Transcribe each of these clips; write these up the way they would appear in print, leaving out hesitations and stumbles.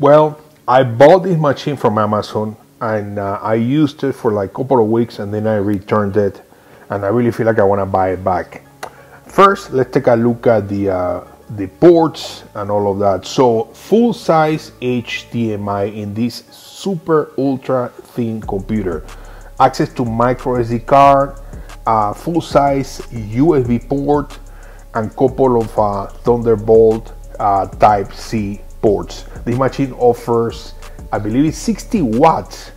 Well, I bought this machine from Amazon, and I used it for like a couple of weeks, and then I returned it, and I really feel like I want to buy it back. First, let's take a look at the ports and all of that. So full size HDMI in this super ultra thin computer, access to micro SD card, full size USB port, and couple of Thunderbolt type C ports. This machine offers, I believe it's 60 watts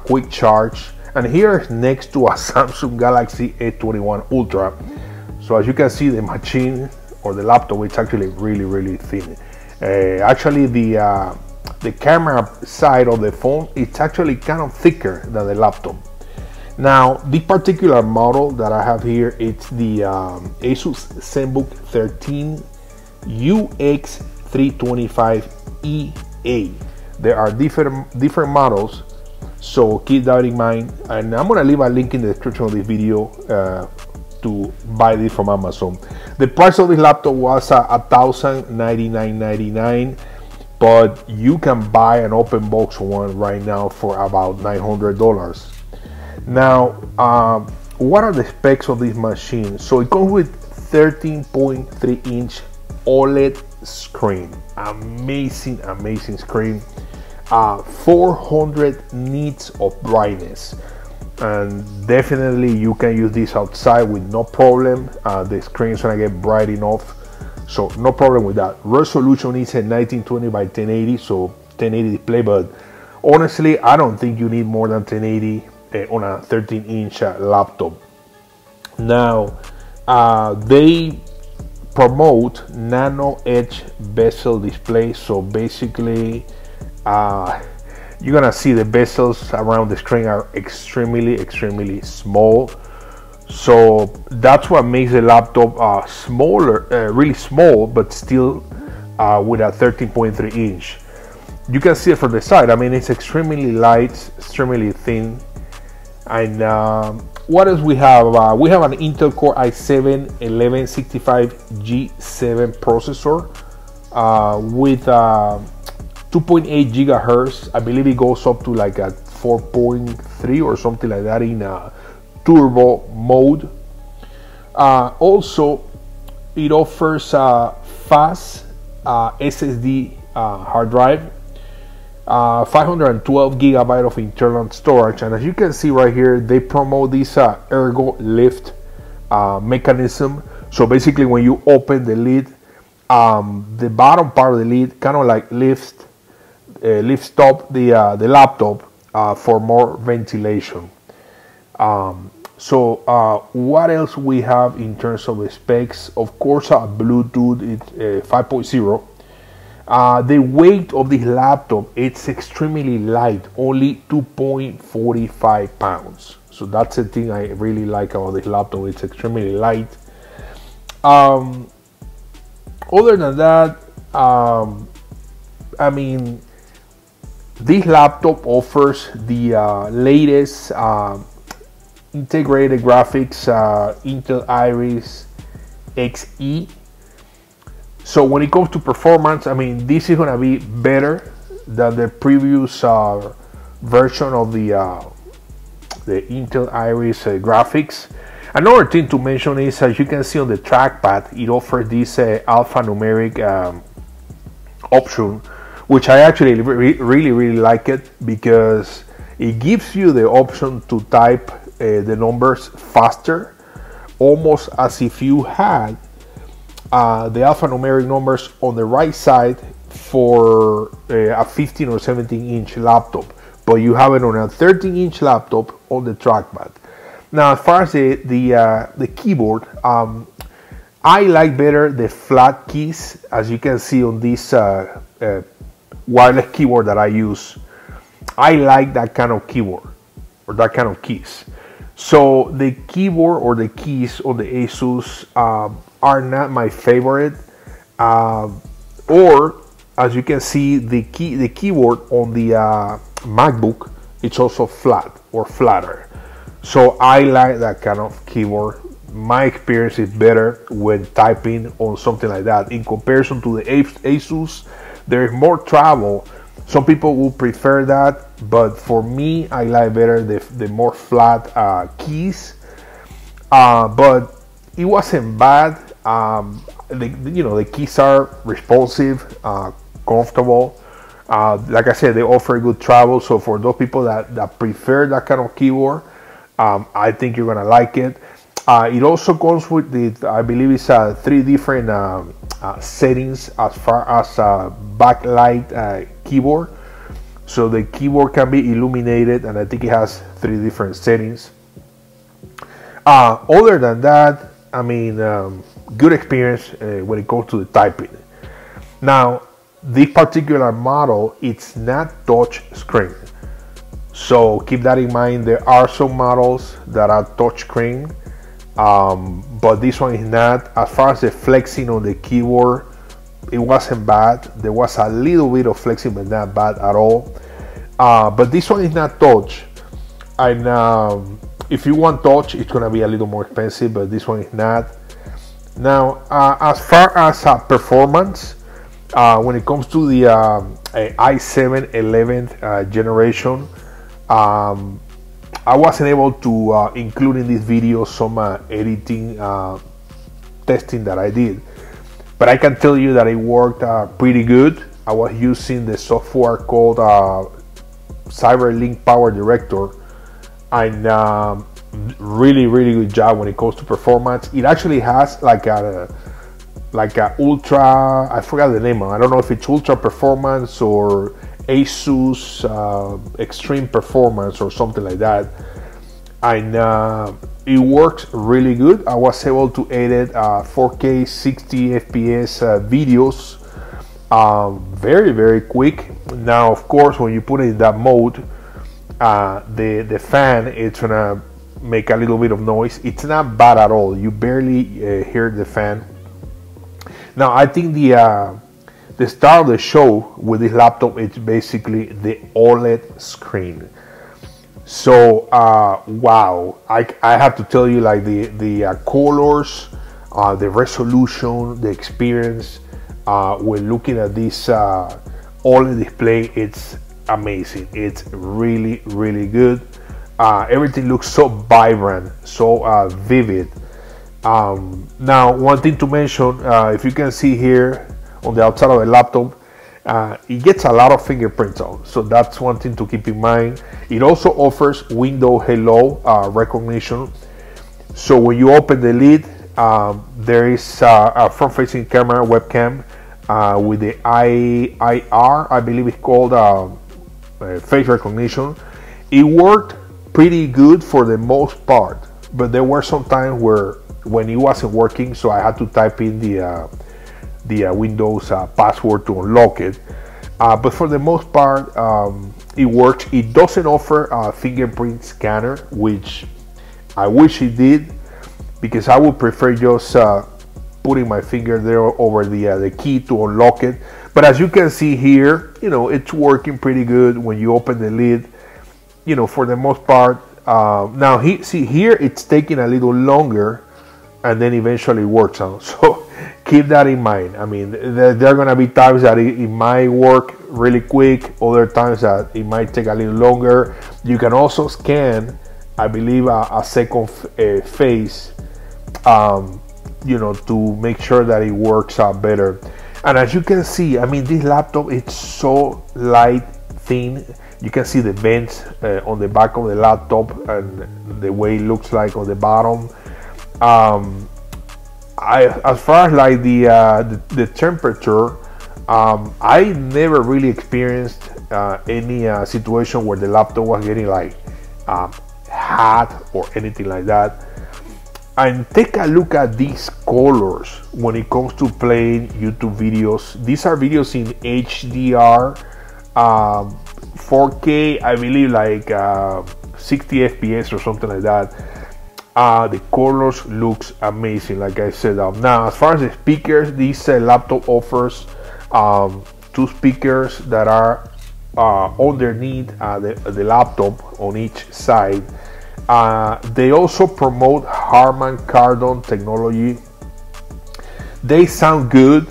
quick charge, and here is next to a Samsung Galaxy S21 Ultra. So as you can see, the machine or the laptop, it's actually really thin. Actually, the camera side of the phone, it's actually kind of thicker than the laptop. Now, this particular model that I have here, it's the Asus Zenbook 13 UX325 EA. There are different models, so keep that in mind. And I'm gonna leave a link in the description of this video to buy this from Amazon. The price of this laptop was $1,099.99, but you can buy an open box one right now for about $900. Now, what are the specs of this machine? So it comes with 13.3 inch OLED screen, amazing screen, 400 nits of brightness, and definitely you can use this outside with no problem. The screen is gonna get bright enough, so no problem with that. Resolution is a 1920 by 1080, so 1080 display, but honestly I don't think you need more than 1080 on a 13-inch laptop. Now they promote Nano edge bezel display, so basically you're gonna see the bezels around the screen are extremely small, so that's what makes the laptop smaller, really small, but still with a 13.3 inch. You can see it from the side. I mean, it's extremely light, extremely thin. And what else we have? We have an Intel Core i7-1165G7 processor with 2.8 gigahertz. I believe it goes up to like a 4.3 or something like that in turbo mode. Also, it offers fast SSD hard drive, 512 gigabyte of internal storage, and as you can see right here, they promote this ergo lift mechanism. So basically, when you open the lid, the bottom part of the lid kind of like lifts up the laptop for more ventilation. So what else we have in terms of the specs? Of course, Bluetooth, it's 5.0. The weight of this laptop, it's extremely light, only 2.45 pounds. So that's the thing I really like about this laptop. It's extremely light. Other than that, I mean, this laptop offers the latest integrated graphics, Intel Iris Xe. So when it comes to performance, I mean, this is gonna be better than the previous version of the Intel Iris graphics. Another thing to mention is, as you can see on the trackpad, it offers this alphanumeric option, which I actually really like it, because it gives you the option to type the numbers faster, almost as if you had the alphanumeric numbers on the right side for a 15 or 17 inch laptop, but you have it on a 13-inch laptop on the trackpad. Now, as far as the keyboard, I like better the flat keys, as you can see on this wireless keyboard that I use. I like that kind of keyboard, or that kind of keys. So the keyboard or the keys on the Asus are not my favorite, or as you can see, the keyboard on the MacBook, it's also flat or flatter. So I like that kind of keyboard. My experience is better when typing on something like that. In comparison to the Asus, there is more travel Some people will prefer that, but for me, I like better the more flat keys. But it wasn't bad. The keys are responsive, comfortable. Like I said, they offer good travel. So for those people that prefer that kind of keyboard, I think you're gonna like it. It also comes with I believe it's 3 different settings as far as backlight keyboard. So the keyboard can be illuminated, and I think it has 3 different settings. Other than that, I mean, good experience when it comes to the typing. Now, this particular model, it's not touch screen. So keep that in mind. There are some models that are touch screen, but this one is not. As far as the flexing on the keyboard, it wasn't bad. There was a little bit of flexing, but not bad at all. But this one is not touch. And if you want touch, it's gonna be a little more expensive, but this one is not. Now, as far as performance, when it comes to the i7 11th generation, I wasn't able to include in this video some editing testing that I did, but I can tell you that it worked pretty good. I was using the software called CyberLink Power Director, and really good job when it comes to performance. It actually has like a ultra, I forgot the name. I don't know if it's ultra performance or Asus extreme performance or something like that, and it works really good. I was able to edit 4K 60 FPS videos very quick. Now, of course, when you put it in that mode, the fan, it's gonna make a little bit of noise. It's not bad at all. You barely hear the fan. Now, I think the star of the show with this laptop is basically the OLED screen. So wow, I have to tell you, like the colors, the resolution, the experience when looking at this OLED display, it's amazing. It's really good. Everything looks so vibrant, so vivid. Now, one thing to mention, if you can see here on the outside of the laptop, it gets a lot of fingerprints on, so that's one thing to keep in mind. It also offers window hello recognition. So when you open the lid, there is a front-facing camera webcam with the IR, I believe it's called face recognition. It worked pretty good for the most part, but there were some times when it wasn't working, so I had to type in the Windows password to unlock it. But for the most part, it works. It doesn't offer a fingerprint scanner, which I wish it did, because I would prefer just putting my finger there over the key to unlock it. But as you can see here, it's working pretty good when you open the lid. For the most part. Now see here, it's taking a little longer, and then eventually works out. So keep that in mind. I mean, there are gonna be times that it might work really quick, other times that it might take a little longer. You can also scan, I believe, a second face, to make sure that it works out better. And as you can see, I mean, this laptop, it's so light, thin. You can see the vents on the back of the laptop and the way it looks like on the bottom. As far as like the temperature, I never really experienced any situation where the laptop was getting like hot or anything like that. And take a look at these colors when it comes to playing YouTube videos. These are videos in HDR, 4K, I believe, like 60 FPS or something like that. The colors looks amazing, like I said. Now, as far as the speakers, this laptop offers 2 speakers that are underneath the laptop on each side. They also promote Harman Kardon technology. They sound good.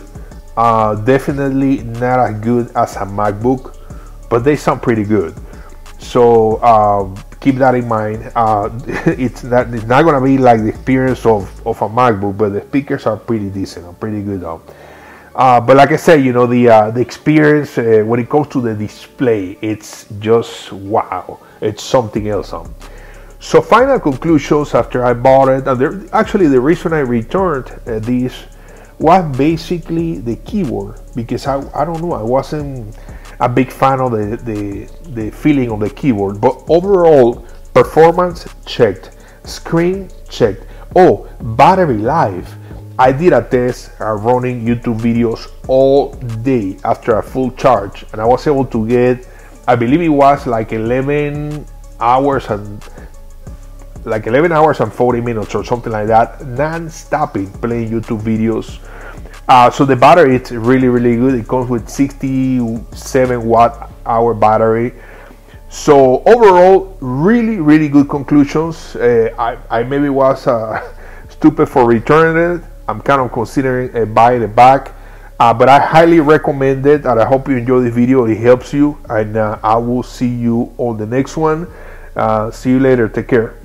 Definitely not as good as a MacBook, but they sound pretty good. So keep that in mind. It's not gonna be like the experience of a MacBook, but the speakers are pretty decent and pretty good though. But like I said, you know, the experience when it comes to the display, it's just wow. It's something else. So final conclusions after I bought it, and actually the reason I returned this was basically the keyboard, because I don't know, I wasn't a big fan of the feeling of the keyboard, but overall performance checked, screen checked. Oh, battery life. I did a test running YouTube videos all day after a full charge, and I was able to get, I believe it was like 11 hours and 40 minutes or something like that, non-stopping playing YouTube videos. So the battery, it's really, really good. It comes with 67 watt hour battery. So overall, really, really good conclusions. I maybe was stupid for returning it. I'm kind of considering buying it back. But I highly recommend it, and I hope you enjoy this video. It helps you, and I will see you on the next one. See you later. Take care.